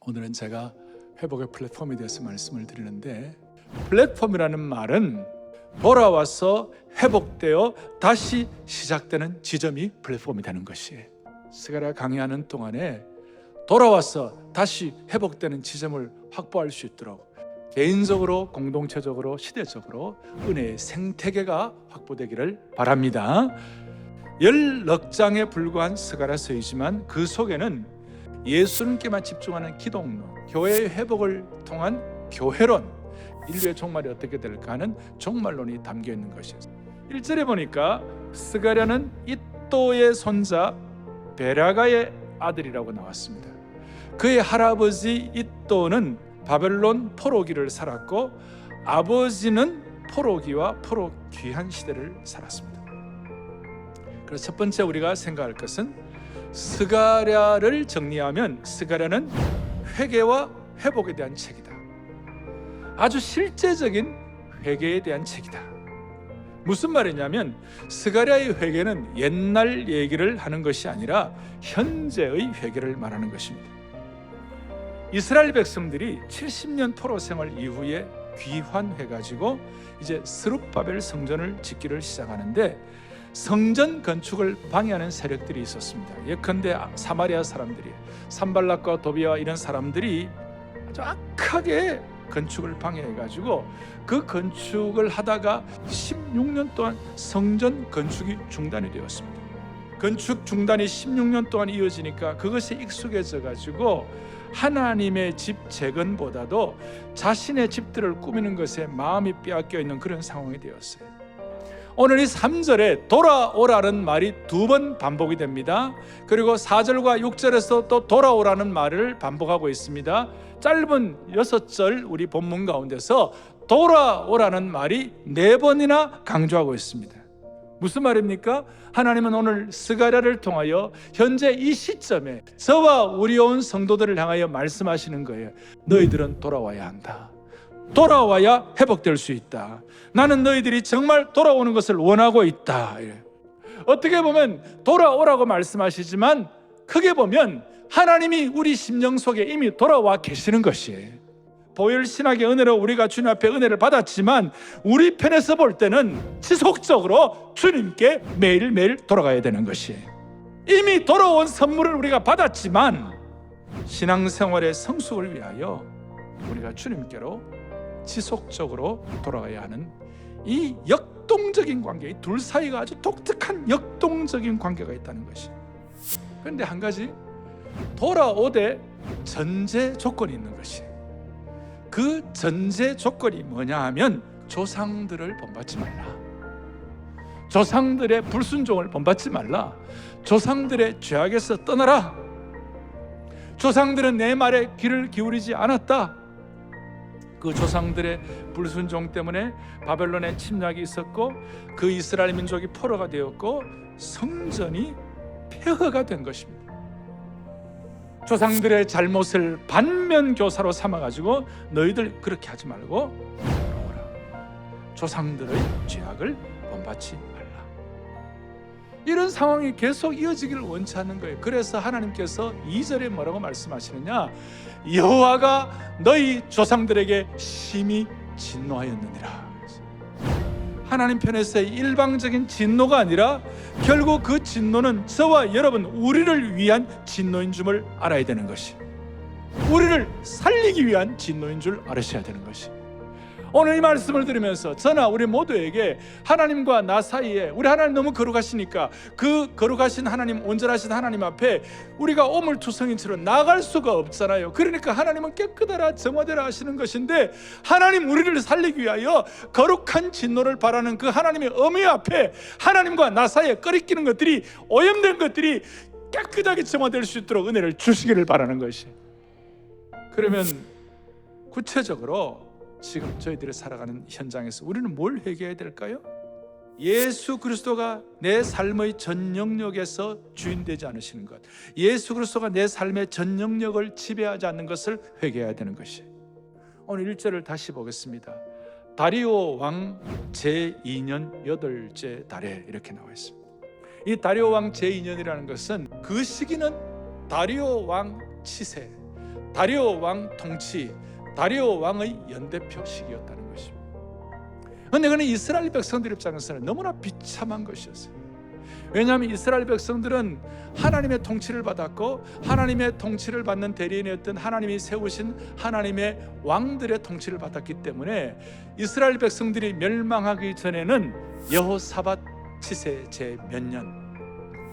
오늘은 제가 회복의 플랫폼에 대해서 말씀을 드리는데, 플랫폼이라는 말은 돌아와서 회복되어 다시 시작되는 지점이 플랫폼이 되는 것이에요. 스가랴 강의하는 동안에 돌아와서 다시 회복되는 지점을 확보할 수 있도록 개인적으로, 공동체적으로, 시대적으로 은혜의 생태계가 확보되기를 바랍니다. 10넉 장에 불과한 스가랴서이지만 그 속에는 예수님께만 집중하는 기독론, 교회의 회복을 통한 교회론, 인류의 종말이 어떻게 될까 하는 종말론이 담겨 있는 것이에요. 1절에 보니까 스가랴는 이또의 손자 베라가의 아들이라고 나왔습니다. 그의 할아버지 이또는 바벨론 포로기를 살았고 아버지는 포로기와 포로귀한 시대를 살았습니다. 그래서 첫 번째 우리가 생각할 것은 스가랴를 정리하면 스가랴는 회개와 회복에 대한 책이다. 아주 실제적인 회개에 대한 책이다. 무슨 말이냐면 스가랴의 회개는 옛날 얘기를 하는 것이 아니라 현재의 회개를 말하는 것입니다. 이스라엘 백성들이 70년 포로 생활 이후에 귀환해가지고 이제 스룹바벨 성전을 짓기를 시작하는데, 성전 건축을 방해하는 세력들이 있었습니다. 예컨대 사마리아 사람들이, 산발락과 도비아 이런 사람들이 아주 악하게 건축을 방해해가지고 그 건축을 하다가 16년 동안 성전 건축이 중단이 되었습니다. 건축 중단이 16년 동안 이어지니까 그것에 익숙해져가지고 하나님의 집 재건보다도 자신의 집들을 꾸미는 것에 마음이 빼앗겨 있는 그런 상황이 되었어요. 오늘 이 3절에 돌아오라는 말이 2번 반복이 됩니다. 그리고 4절과 6절에서 또 돌아오라는 말을 반복하고 있습니다. 짧은 6절 우리 본문 가운데서 돌아오라는 말이 4번이나 강조하고 있습니다. 무슨 말입니까? 하나님은 오늘 스가랴를 통하여 현재 이 시점에 저와 우리 온 성도들을 향하여 말씀하시는 거예요. 너희들은 돌아와야 한다. 돌아와야 회복될 수 있다. 나는 너희들이 정말 돌아오는 것을 원하고 있다. 어떻게 보면 돌아오라고 말씀하시지만 크게 보면 하나님이 우리 심령 속에 이미 돌아와 계시는 것이에요. 보혈 신학의 은혜로 우리가 주님 앞에 은혜를 받았지만 우리 편에서 볼 때는 지속적으로 주님께 매일매일 돌아가야 되는 것이에요. 이미 돌아온 선물을 우리가 받았지만 신앙생활의 성숙을 위하여 우리가 주님께로 지속적으로 돌아가야 하는 이 역동적인 관계, 이 둘 사이가 아주 독특한 역동적인 관계가 있다는 것이. 그런데 한 가지, 돌아오되 전제 조건이 있는 것이. 그 전제 조건이 뭐냐 하면 조상들을 본받지 말라. 조상들의 불순종을 본받지 말라. 조상들의 죄악에서 떠나라. 조상들은 내 말에 귀를 기울이지 않았다. 그 조상들의 불순종 때문에 바벨론의 침략이 있었고 그 이스라엘 민족이 포로가 되었고 성전이 폐허가 된 것입니다. 조상들의 잘못을 반면교사로 삼아가지고 너희들 그렇게 하지 말고 돌아오라. 조상들의 죄악을 본받지 말라. 이런 상황이 계속 이어지기를 원치 않는 거예요. 그래서 하나님께서 2절에 뭐라고 말씀하시느냐, 여호와가 너희 조상들에게 심히 진노하였느니라. 하나님 편에서의 일방적인 진노가 아니라 결국 그 진노는 저와 여러분, 우리를 위한 진노인 줄 알아야 되는 것이, 우리를 살리기 위한 진노인 줄 알으셔야 되는 것이. 오늘 이 말씀을 들으면서 저나 우리 모두에게 하나님과 나 사이에, 우리 하나님 너무 거룩하시니까 그 거룩하신 하나님, 온전하신 하나님 앞에 우리가 오물투성이처럼 나갈 수가 없잖아요. 그러니까 하나님은 깨끗하라 정화되라 하시는 것인데, 하나님 우리를 살리기 위하여 거룩한 진노를 바라는 그 하나님의 어미 앞에 하나님과 나 사이에 끓이끼는 것들이, 오염된 것들이 깨끗하게 정화될 수 있도록 은혜를 주시기를 바라는 것이. 그러면 구체적으로 지금 저희들이 살아가는 현장에서 우리는 뭘 회개해야 될까요? 예수 그리스도가 내 삶의 전 영역에서 주인되지 않으시는 것, 예수 그리스도가 내 삶의 전 영역을 지배하지 않는 것을 회개해야 되는 것이. 오늘 1절을 다시 보겠습니다. 다리오 왕 제2년 8째 달에 이렇게 나와 있습니다. 이 다리오 왕 제2년이라는 것은 그 시기는 다리오 왕 치세, 다리오 왕 통치, 다리오 왕의 연대표 시기였다는 것입니다. 그런데 그는 이스라엘 백성들 입장에서는 너무나 비참한 것이었어요. 왜냐하면 이스라엘 백성들은 하나님의 통치를 받았고, 하나님의 통치를 받는 대리인이었던 하나님이 세우신 하나님의 왕들의 통치를 받았기 때문에 이스라엘 백성들이 멸망하기 전에는 여호사밧 치세 제 몇 년,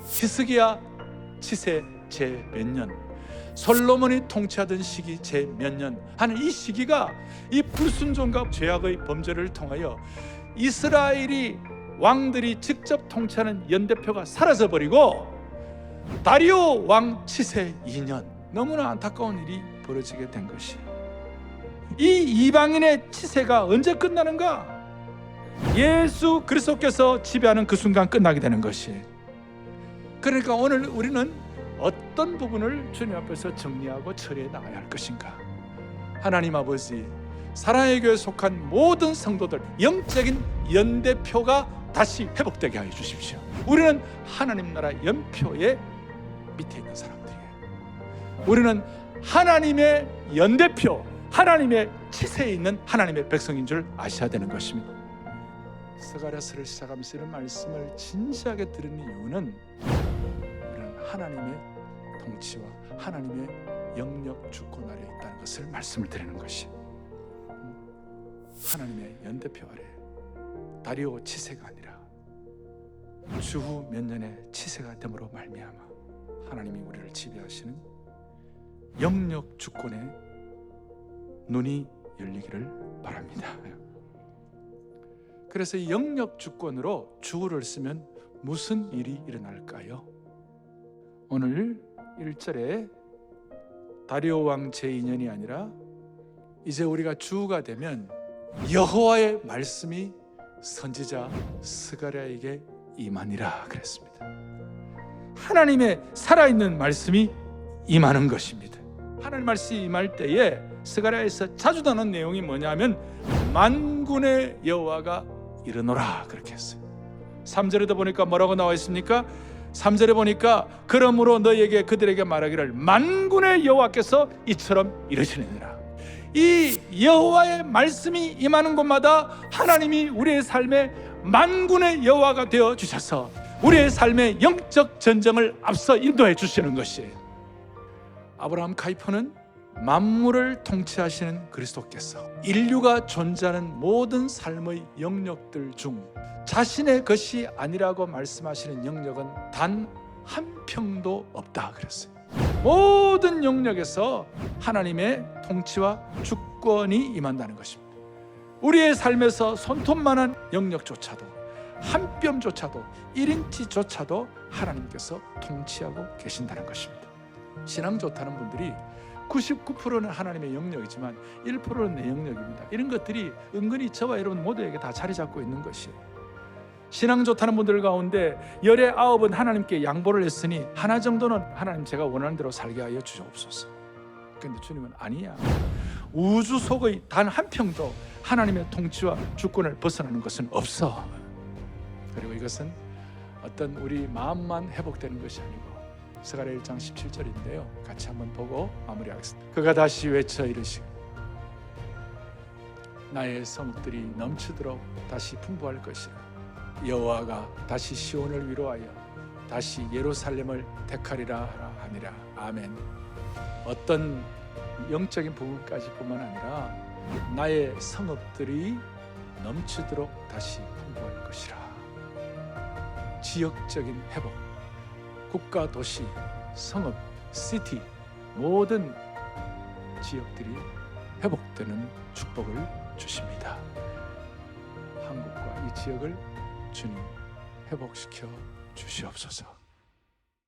히스기야 치세 제 몇 년, 솔로몬이 통치하던 시기 제 몇 년 하는 이 시기가 이 불순종과 죄악의 범죄를 통하여 이스라엘이 왕들이 직접 통치하는 연대표가 사라져버리고 다리오 왕 치세 2년, 너무나 안타까운 일이 벌어지게 된 것이, 이 이방인의 치세가 언제 끝나는가? 예수 그리스도께서 지배하는 그 순간 끝나게 되는 것이. 그러니까 오늘 우리는 어떤 부분을 주님 앞에서 정리하고 처리해 나가야 할 것인가? 하나님 아버지, 사랑의 교회에 속한 모든 성도들 영적인 연대표가 다시 회복되게 하여 주십시오. 우리는 하나님 나라 연표의 밑에 있는 사람들이에요. 우리는 하나님의 연대표, 하나님의 치세에 있는 하나님의 백성인 줄 아셔야 되는 것입니다. 스가랴서를 시작하면서 이런 말씀을 진지하게 들은 이유는 우리는 하나님의 통치와 하나님의 영역 주권 아래 있다는 것을 말씀을 드리는 것이, 하나님의 연대표 아래 다리오 치세가 아니라 주후 몇 년의 치세가 됨으로 말미암아 하나님이 우리를 지배하시는 영역 주권의 눈이 열리기를 바랍니다. 그래서 이 영역 주권으로 주후를 쓰면 무슨 일이 일어날까요? 오늘 1절에 다리오 왕 제2년이 아니라 이제 우리가 주후가 되면 여호와의 말씀이 선지자 스가랴에게 임하니라 그랬습니다. 하나님의 살아있는 말씀이 임하는 것입니다. 하나님 말씀이 임할 때에 스가랴에서 자주 나오는 내용이 뭐냐면 만군의 여호와가 이르노라 그렇게 했어요. 3절에도 보니까 뭐라고 나와 있습니까? 3절에 보니까 그러므로 너희에게 그들에게 말하기를 만군의 여호와께서 이처럼 이르시느니라. 이 여호와의 말씀이 임하는 곳마다 하나님이 우리의 삶에 만군의 여호와가 되어 주셔서 우리의 삶의 영적 전쟁을 앞서 인도해 주시는 것이에요. 아브라함 카이퍼는 만물을 통치하시는 그리스도께서 인류가 존재하는 모든 삶의 영역들 중 자신의 것이 아니라고 말씀하시는 영역은 단 한 평도 없다 그랬어요. 모든 영역에서 하나님의 통치와 주권이 임한다는 것입니다. 우리의 삶에서 손톱만한 영역조차도, 한 뼘조차도, 1인치조차도 하나님께서 통치하고 계신다는 것입니다. 신앙 좋다는 분들이 99%는 하나님의 영역이지만 1%는 내 영역입니다. 이런 것들이 은근히 저와 여러분 모두에게 다 자리 잡고 있는 것이에요. 신앙 좋다는 분들 가운데 19은 하나님께 양보를 했으니 하나 정도는 하나님 제가 원하는 대로 살게 하여 주시옵소서. 그런데 주님은 아니야. 우주 속의 단 한 평도 하나님의 통치와 주권을 벗어나는 것은 없어. 그리고 이것은 어떤 우리 마음만 회복되는 것이 아니고 스가랴 1장 17절인데요. 같이 한번 보고 마무리하겠습니다. 그가 다시 외쳐 이르시고 나의 성읍들이 넘치도록 다시 풍부할 것이라. 여호와가 다시 시온을 위로하여 다시 예루살렘을 택하리라 하니라. 아멘. 어떤 영적인 부분까지 뿐만 아니라 나의 성읍들이 넘치도록 다시 풍부할 것이라. 지역적인 회복, 국가, 도시, 성읍, 시티 모든 지역들이 회복되는 축복을 주십니다. 한국과 이 지역을 주님 회복시켜 주시옵소서.